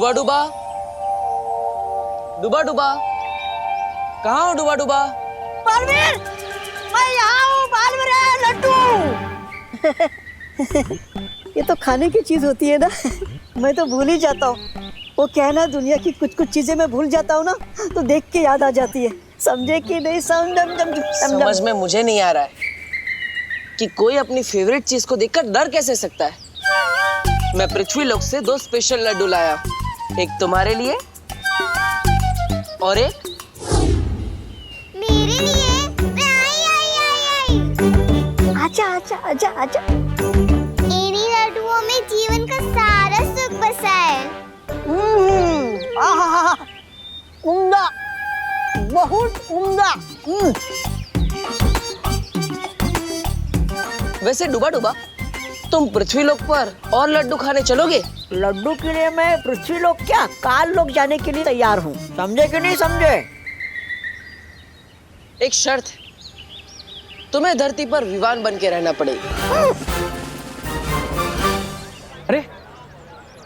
डूबा डूबा, डूबा डूबा, कहाँ हो डूबा डूबा? बालवीर, मैं यहाँ हूँ बालवीर, लड्डू। ये तो खाने की चीज होती है ना, मैं तो भूल ही जाता हूँ। वो क्या है ना, दुनिया की कुछ कुछ चीजें मैं भूल जाता हूँ ना, तो देख के याद आ जाती है। समझे कि नहीं? समझ में मुझे नहीं आ रहा है कि कोई अपनी फेवरेट चीज को देखकर डर कैसे सकता है। मैं पृथ्वी लोक से 2 स्पेशल लड्डू लाया हूँ, एक तुम्हारे लिए और एक मेरे लिए। मैं आई। आजा आजा आजा आजा। इन्हीं लड्डुओं में जीवन का सारा सुख बसा है। आहा, उम्दा, बहुत उम्दा। वैसे डूबा डूबा, तुम पृथ्वी लोक पर और लड्डू खाने चलोगे? लड्डू के लिए मैं पृथ्वी लोक क्या, काल लोक जाने के लिए तैयार हूँ। समझे कि नहीं समझे? एक शर्त है, तुम्हें धरती पर विवान बन के रहना पड़ेगा। अरे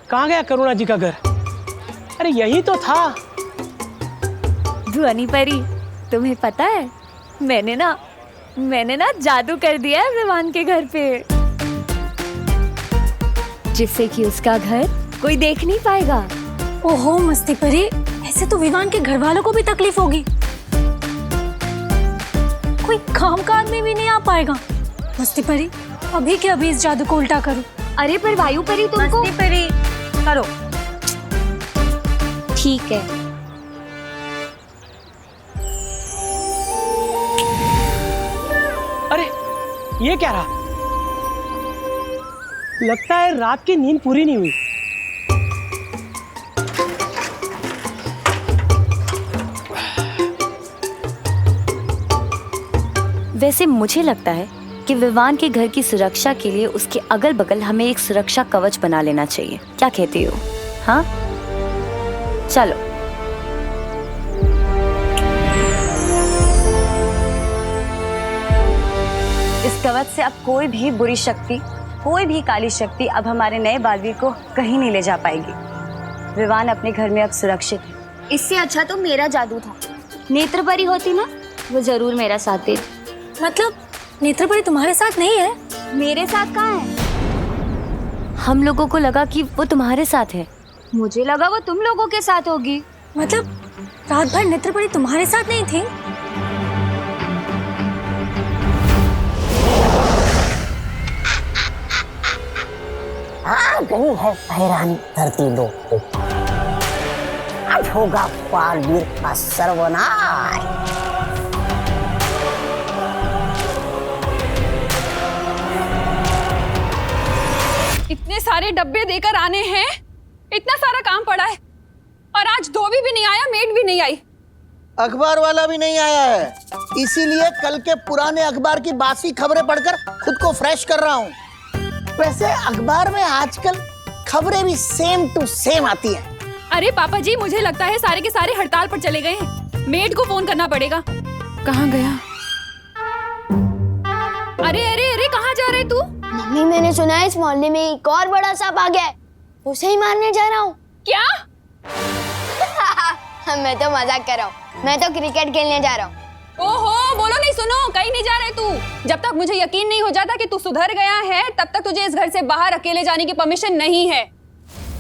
कहाँ गया करुणा जी का घर? अरे यही तो था। ध्वनि परी, तुम्हें पता है मैंने ना जादू कर दिया है विवान के घर पे, जिससे कि उसका घर कोई देख नहीं पाएगा। ओहो मस्ती परी, ऐसे तो विवान के घर वालों को भी तकलीफ होगी। कोई काम काज में भी नहीं आ पाएगा। मस्ती परी, अभी के अभी इस जादू को उल्टा करो। अरे पर वायु परी तुमको। मस्ती परी करो। ठीक है। अरे ये क्या रहा? लगता है रात की नींद पूरी नहीं हुई। वैसे मुझे लगता है कि विवान के घर की सुरक्षा के लिए उसके अगल बगल हमें एक सुरक्षा कवच बना लेना चाहिए। क्या कहती हो? हाँ चलो। इस कवच से अब कोई भी बुरी शक्ति, कोई भी काली शक्ति अब हमारे नए बालवीर को कहीं नहीं ले जा पाएगी। विवान अपने घर में अब सुरक्षित है। इससे अच्छा तो मेरा जादू था। नेत्र परी होती ना, वो जरूर मेरा साथ देती। मतलब नेत्र परी तुम्हारे साथ नहीं है? मेरे साथ कहाँ है? हम लोगों को लगा कि वो तुम्हारे साथ है, मुझे लगा वो तुम लोगों के साथ होगी। मतलब रात भर नेत्र परी तुम्हारे साथ नहीं थी? आ गई है हैरानी धरती लोक को। अब होगा बालवीर का सर्वनाश। इतने सारे डब्बे देकर आने हैं, इतना सारा काम पड़ा है, और आज धोबी भी नहीं आया, मेड भी नहीं आई, अखबार वाला भी नहीं आया है। इसीलिए कल के पुराने अखबार की बासी खबरें पढ़कर खुद को फ्रेश कर रहा हूँ। वैसे अखबार में आजकल खबरें भी सेम टू सेम आती हैं। अरे पापा जी, मुझे लगता है सारे के सारे हड़ताल पर चले गए हैं। मेड को फोन करना पड़ेगा। कहाँ गया? अरे अरे अरे, कहाँ जा रहे तू? मम्मी, मैंने सुना है इस मोहल्ले में एक और बड़ा सांप आ गया है, उसे ही मारने जा रहा हूँ। क्या? मैं तो मजाक कर रहा हूँ, मैं तो क्रिकेट खेलने जा रहा हूँ। ओहो, बोलो नहीं, सुनो, कहीं नहीं जा रहे तू। जब तक मुझे यकीन नहीं हो जाता कि तू सुधर गया है, तब तक तुझे इस घर से बाहर अकेले जाने की परमिशन नहीं है।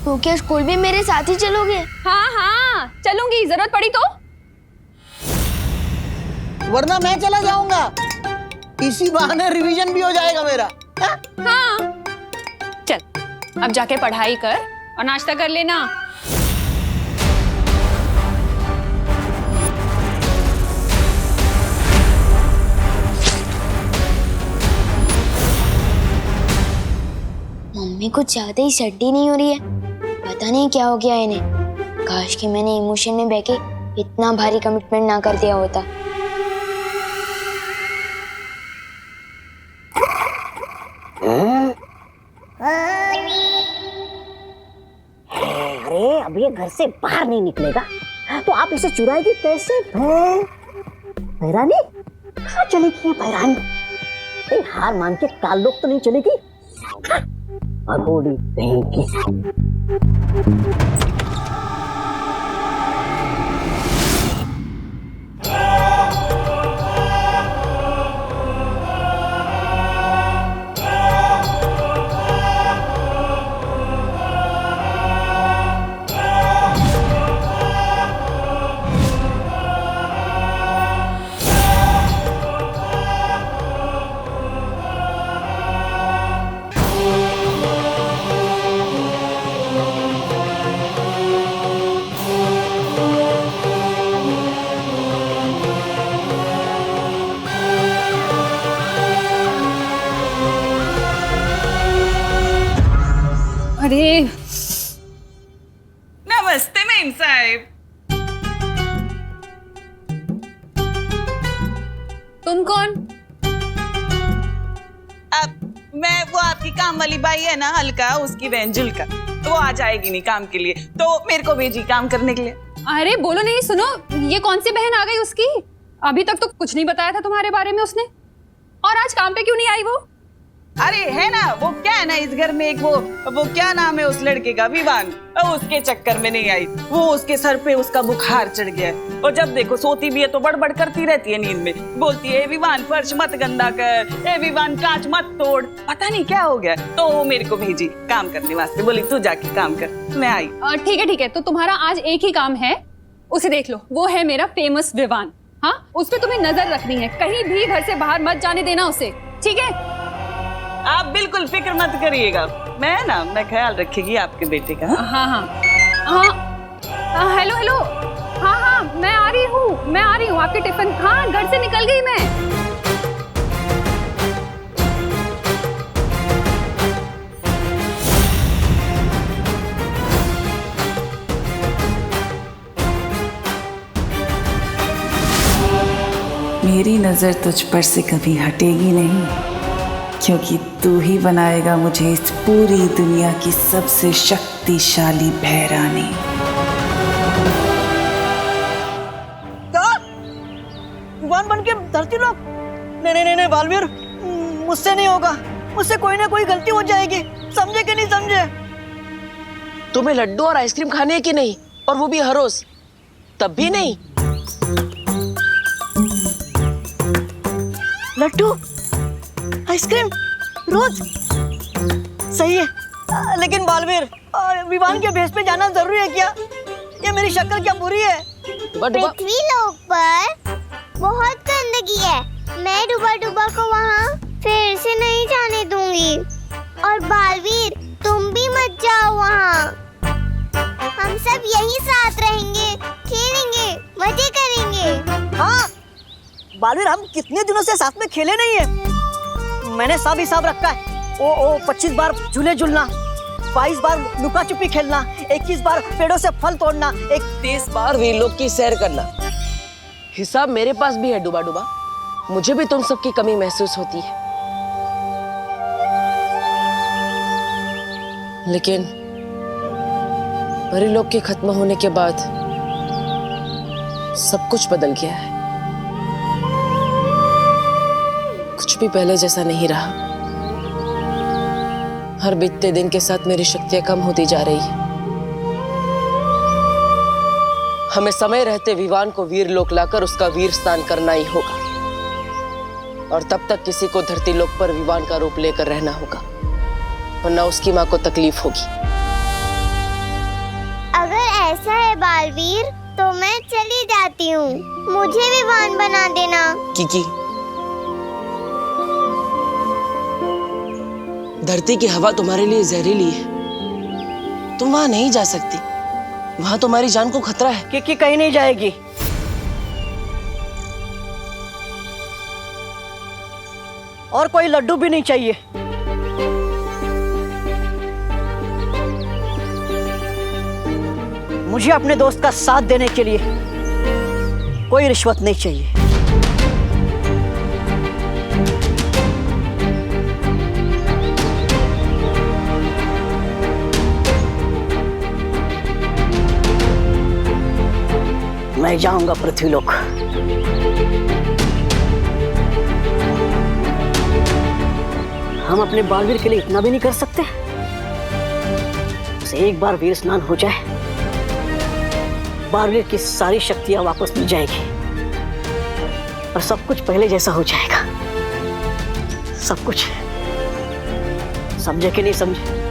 तो क्या स्कूल भी मेरे साथ ही चलोगे? हाँ हाँ चलूंगी, जरूरत पड़ी तो। वरना मैं चला जाऊंगा, इसी बहाने रिवीजन भी हो जाएगा मेरा। हाँ चल, अब जाके पढ़ाई कर और नाश्ता कर लेना। मम्मी कुछ ज्यादा ही सर्दी नहीं हो रही है, पता नहीं क्या हो गया इन्हें। काश कि मैंने इमोशन में बह के इतना भारी कमिटमेंट ना कर दिया होता। अरे अब ये घर से बाहर नहीं निकलेगा तो आप इसे चुराएगी कैसे? भैरानी कहाँ चलेगी ये भैरानी? हार मान के काल लोग तो नहीं चलेगी। अघोड़ी कहीं की। अरे नमस्ते मेम साहिब। तुम कौन? अब मैं वो आपकी काम वाली बाई है ना अलका, उसकी बहन जुल्का, तो वो आ जाएगी नहीं काम के लिए, तो मेरे को भेजी काम करने के लिए। अरे बोलो नहीं, सुनो, ये कौन सी बहन आ गई उसकी? अभी तक तो कुछ नहीं बताया था तुम्हारे बारे में उसने, और आज काम पे क्यों नहीं आई वो? अरे है ना, वो क्या है ना, इस घर में एक वो क्या नाम है उस लड़के का, विवान, उसके चक्कर में नहीं आई। वो उसके सर पे उसका बुखार चढ़ गया है, और जब देखो सोती भी है तो बड़बड़ करती रहती है नींद में, बोलती है विवान फर्श मत गंदा कर, ए विवान कांच मत तोड़, पता नहीं क्या हो गया। तो वो मेरे को भेजी काम करने वास्ते, बोली तू जाके काम कर। मैं आई। ठीक है, तो तुम्हारा आज एक ही काम है, उसे देख लो, वो है मेरा फेमस विवान। हाँ, उस पे तुम्हें नजर रखनी है, कहीं भी घर से बाहर मत जाने देना उसे, ठीक है? आप बिल्कुल फिक्र मत करिएगा, मैं ख्याल रखेगी आपके बेटे का। हाँ, हेलो, हाँ, मैं आ रही हूँ आपके टिफिन, हाँ, घर से निकल गई मैं। मेरी नजर तुझ पर से कभी हटेगी नहीं, क्योंकि तू ही बनाएगा मुझे इस पूरी दुनिया की सबसे शक्तिशाली भैरानी। विवान बन के धरती लोग? नहीं बालवीर, मुझसे नहीं होगा, मुझसे कोई ना कोई गलती हो जाएगी, समझे कि नहीं समझे? तुम्हें लड्डू और आइसक्रीम खाने है कि नहीं, और वो भी हर रोज? तब भी नहीं? लड्डू आइसक्रीम रोज सही है, लेकिन बालवीर, विवान के भेष पे जाना जरूरी है क्या? ये मेरी शक्ल क्या बुरी है? पृथ्वी लोक पर बहुत गंदगी है, मैं डूबा को वहाँ फिर से नहीं जाने दूंगी। और बालवीर, तुम भी मत जाओ वहाँ, हम सब यहीं साथ रहेंगे, खेलेंगे, मजे करेंगे। हाँ बालवीर, हम कितने दिनों से साथ में खेले नहीं है। मैंने सब हिसाब रखा है। ओ 25 बार झूले झूलना, 22 बार लुका छुपी खेलना, 21 बार पेड़ों से फल तोड़ना, 31 बार वीरलोक की सैर करना। हिसाब मेरे पास भी है डूबा, मुझे भी तुम सबकी कमी महसूस होती है, लेकिन परिलोक के खत्म होने के बाद सब कुछ बदल गया है। कुछ भी पहले जैसा नहीं रहा। हर बीतते दिन के साथ मेरी शक्तियां कम होती जा रही है। हमें समय रहते विवान को वीरलोक लाकर उसका वीर स्नान करना ही होगा, और तब तक किसी को धरती लोक पर विवान का रूप लेकर रहना होगा, वरना उसकी मां को तकलीफ होगी। अगर ऐसा है बालवीर, तो मैं चली जाती हूँ, मुझे विवान बना देना। किकी, धरती की हवा तुम्हारे लिए जहरीली है, तुम वहां नहीं जा सकती, वहां तुम्हारी जान को खतरा है। किकी कहीं नहीं जाएगी। और कोई लड्डू भी नहीं चाहिए। मुझे अपने दोस्त का साथ देने के लिए कोई रिश्वत नहीं चाहिए। मैं जाऊंगा पृथ्वीलोक। हम अपने बालवीर के लिए इतना भी नहीं कर सकते? उसे एक बार वीर स्नान हो जाए, बालवीर की सारी शक्तियां वापस मिल जाएगी और सब कुछ पहले जैसा हो जाएगा। सब कुछ। समझे कि नहीं समझे?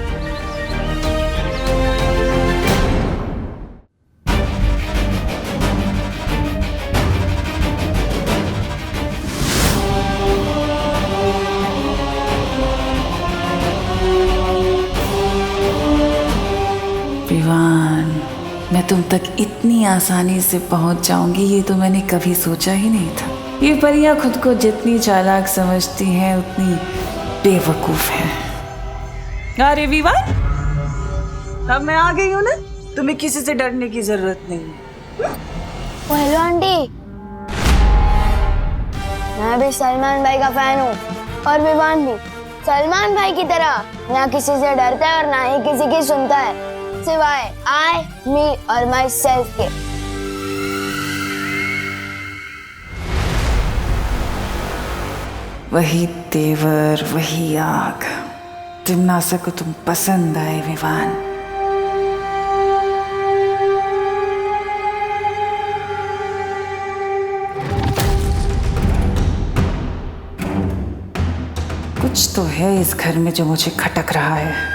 विवान, मैं तुम तक इतनी आसानी से पहुंच जाऊंगी ये तो मैंने कभी सोचा ही नहीं था। ये परियां खुद को जितनी चालाक समझती हैं उतनी बेवकूफ हैं। अरे विवान, अब मैं आ गई हूँ ना, तुम्हें किसी से डरने की जरूरत नहीं है। हेलो आंटी, मैं भी सलमान भाई का फैन हूँ और विवान भी सलमान भाई की तरह ना किसी से डरता है और ना ही किसी की सुनता है, सिवाय आई, मी और माई सेल्फ के। वही तेवर, वही आग। तिमनासा को तुम पसंद आए विवान। कुछ तो है इस घर में जो मुझे खटक रहा है।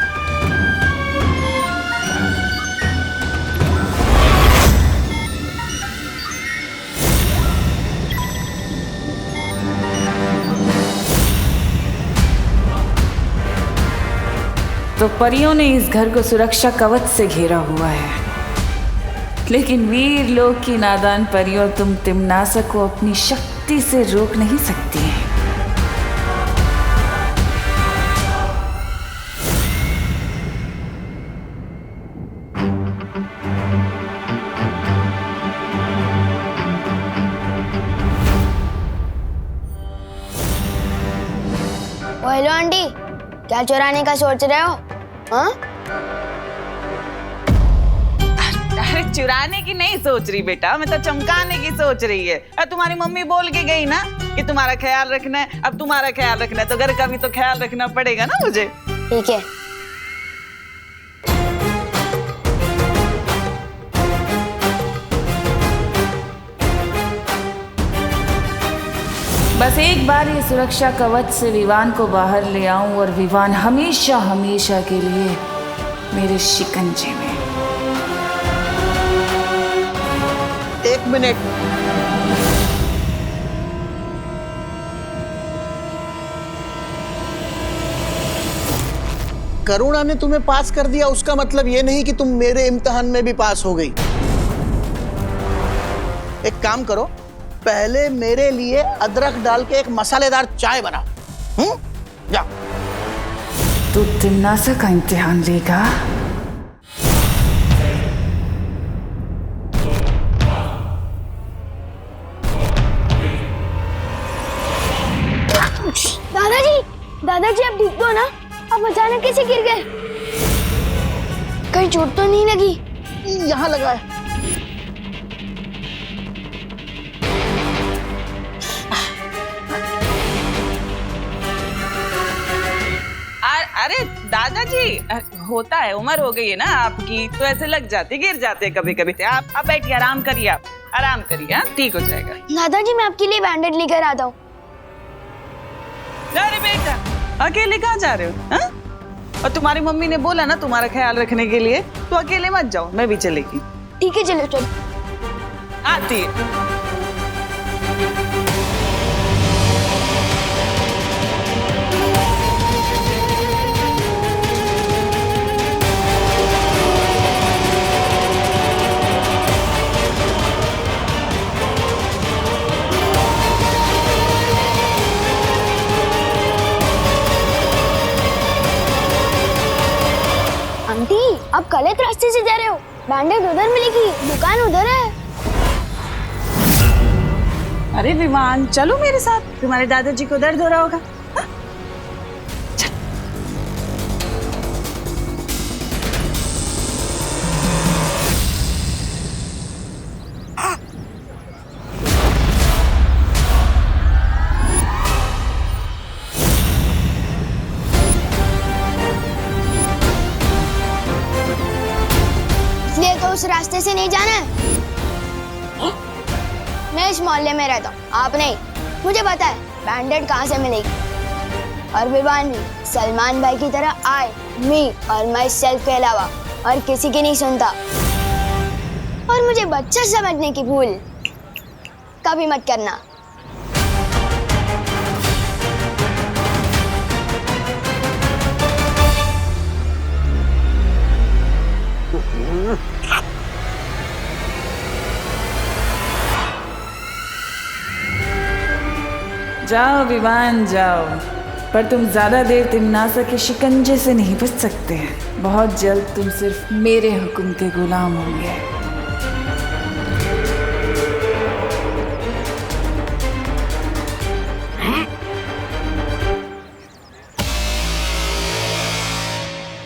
तो परियों ने इस घर को सुरक्षा कवच से घेरा हुआ है, लेकिन वीर लोक की नादान परियों तुम तिमनासा को अपनी शक्ति से रोक नहीं सकती। हेलो आंटी, क्या चुराने का सोच रहे हो? हाँ? अरे चुराने की नहीं सोच रही बेटा, मैं तो चमकाने की सोच रही है। तुम्हारी मम्मी बोल के गई ना कि तुम्हारा ख्याल रखना है। अब तुम्हारा ख्याल रखना है तो घर का भी तो ख्याल रखना पड़ेगा ना मुझे। ठीक है। बस एक बार ये सुरक्षा कवच से विवान को बाहर ले आऊं और विवान हमेशा हमेशा के लिए मेरे शिकंजे में। एक मिनट, करुणा ने तुम्हें पास कर दिया, उसका मतलब ये नहीं कि तुम मेरे इम्तिहान में भी पास हो गई। एक काम करो, पहले मेरे लिए अदरक डाल के एक मसालेदार चाय बनाओ। जा। तू तिमनासा का इम्तिहान लेगा? दादाजी आप ठीक हो ना? आप अचानक कैसे गिर गए? कहीं चोट तो नहीं लगी? यहाँ लगा है। अरे दादाजी, होता है, उम्र हो गई है ना आपकी, तो ऐसे लग जाते, गिर जाते कभी कभी। आप बैठिए, आराम करिए, आप आराम करिए, ठीक हो जाएगा। दादाजी मैं आपके लिए बैंडेड लेकर आता हूँ। अरे बेटा, अकेले कहाँ जा रहे हो? हा? और तुम्हारी मम्मी ने बोला ना तुम्हारा ख्याल रखने के लिए, तो अकेले मत जाओ, मैं भी चलेगी। ठीक है, चलो चलो। आती है। आंटी, आप गलत रास्ते से जा रहे हो। बैंडेड उधर मिलेगी, दुकान उधर है। अरे विमान, चलो मेरे साथ, तुम्हारे दादाजी को दर्द हो रहा होगा। इसलिए तो उस रास्ते से नहीं जाना है। मैं इस मोहल्ले में रहता हूँ, आप नहीं। मुझे पता है बैंडेड कहाँ से मिलेगी। और विवान भी सलमान भाई की तरह आई, मी और माई सेल्फ के अलावा और किसी की नहीं सुनता। और मुझे बच्चा समझने की भूल कभी मत करना। जाओ विवान जाओ, पर तुम ज्यादा देर तिमनासा के शिकंजे से नहीं बच सकते हैं। बहुत जल्द तुम सिर्फ मेरे हुक्म के गुलाम होंगे।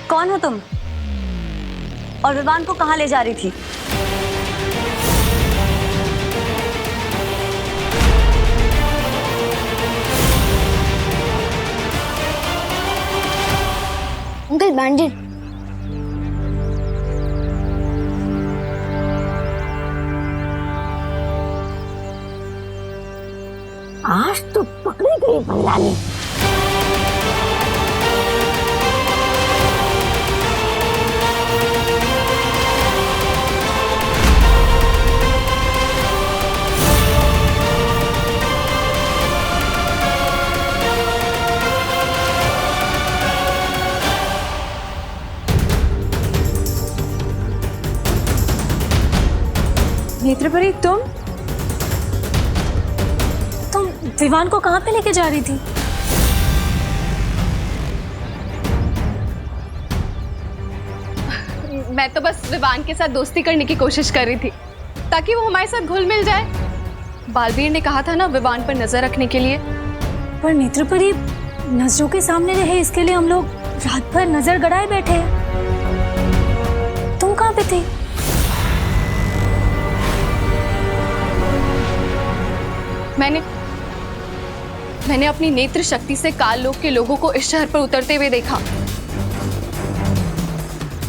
कौन हो तुम? और विवान को कहाँ ले जा रही थी? अंकल बैंडेड। आज तो पकड़ी गई बंगाली। नेत्रपरी, तुम विवान को कहाँ पे लेके जा रही थी? मैं तो बस विवान के साथ दोस्ती करने की कोशिश कर रही थी ताकि वो हमारे साथ घुल मिल जाए। बालवीर ने कहा था ना विवान पर नजर रखने के लिए। पर नेत्रपरी, नजरों के सामने रहे इसके लिए हम लोग रात भर नजर गड़ाए बैठे हैं। तुम कहाँ पे थे? मैंने अपनी नेत्र शक्ति से काल लोक के लोगों को इस शहर पर उतरते हुए देखा।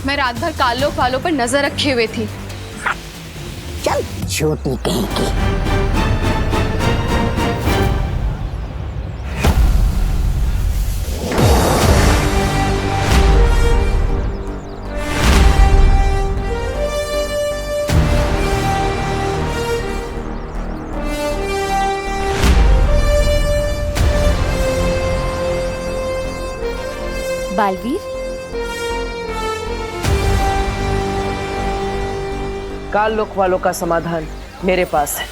मैं रात भर काल लोक वालों पर नजर रखे हुए थी। चल छोटी कहेगी। बालवीर, काल लोक वालों का समाधान मेरे पास है।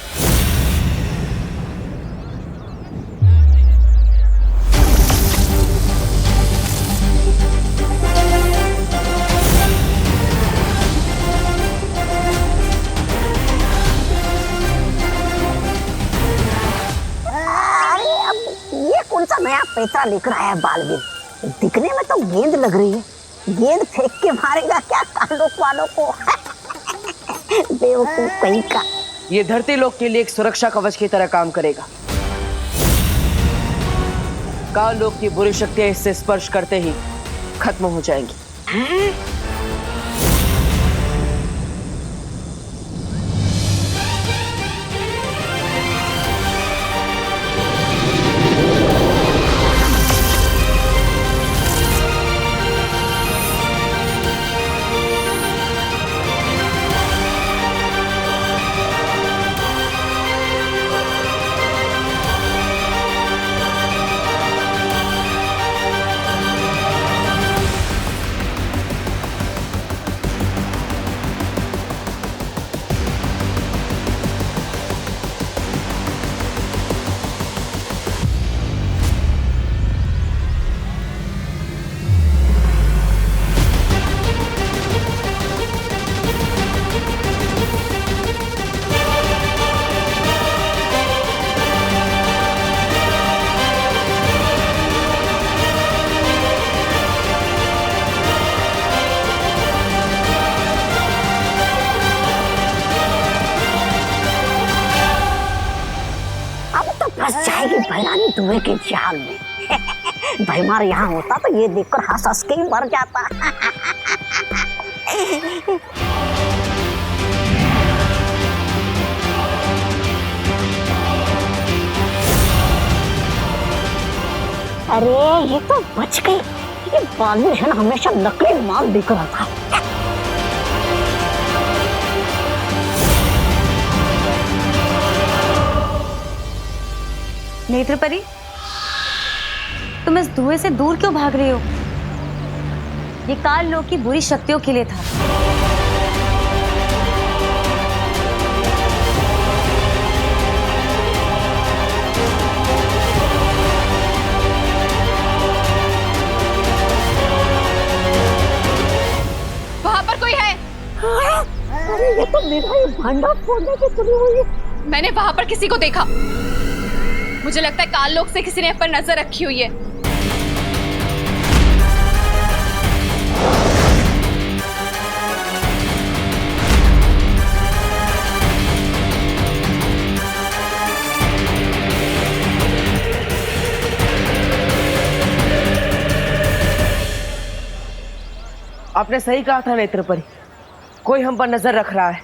अरे अब ये कौन सा नया पैसा लिख रहा है बालवीर? दिखने में तो गेंद लग रही है। गेंद फेंक के मारेगा क्या काल लोक वालों को? बेवकूफ कहीं का। ये धरती लोक के लिए एक सुरक्षा कवच की तरह काम करेगा। काल लोक की बुरी शक्तियां इससे स्पर्श करते ही खत्म हो जाएंगी। फंस जाएगी भैरानी धुएं के जाल में। भैमार यहाँ होता तो ये देखकर हंस हंस के ही मर जाता। अरे ये तो बच गई। ये बालवीर है ना, हमेशा नकली माल बिक रहा था। नेत्रपरी, तुम इस धुएं से दूर क्यों भाग रही हो? ये काल लोक की बुरी शक्तियों के लिए था। मेरा ये भांडा फोड़ने की तुली हुई है। मैंने वहां पर किसी को देखा। मुझे लगता है काल लोक से किसी ने पर नजर रखी हुई है। आपने सही कहा था नेत्रपरी, कोई हम पर नजर रख रहा है।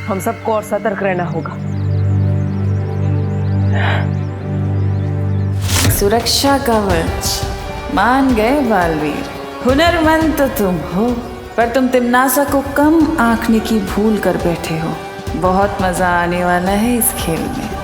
हम सबको और सतर्क रहना होगा। सुरक्षा कवच मान गए बालवीर। हुनरमंद तो तुम हो, पर तुम तिमनासा को कम आंकने की भूल कर बैठे हो। बहुत मजा आने वाला है इस खेल में।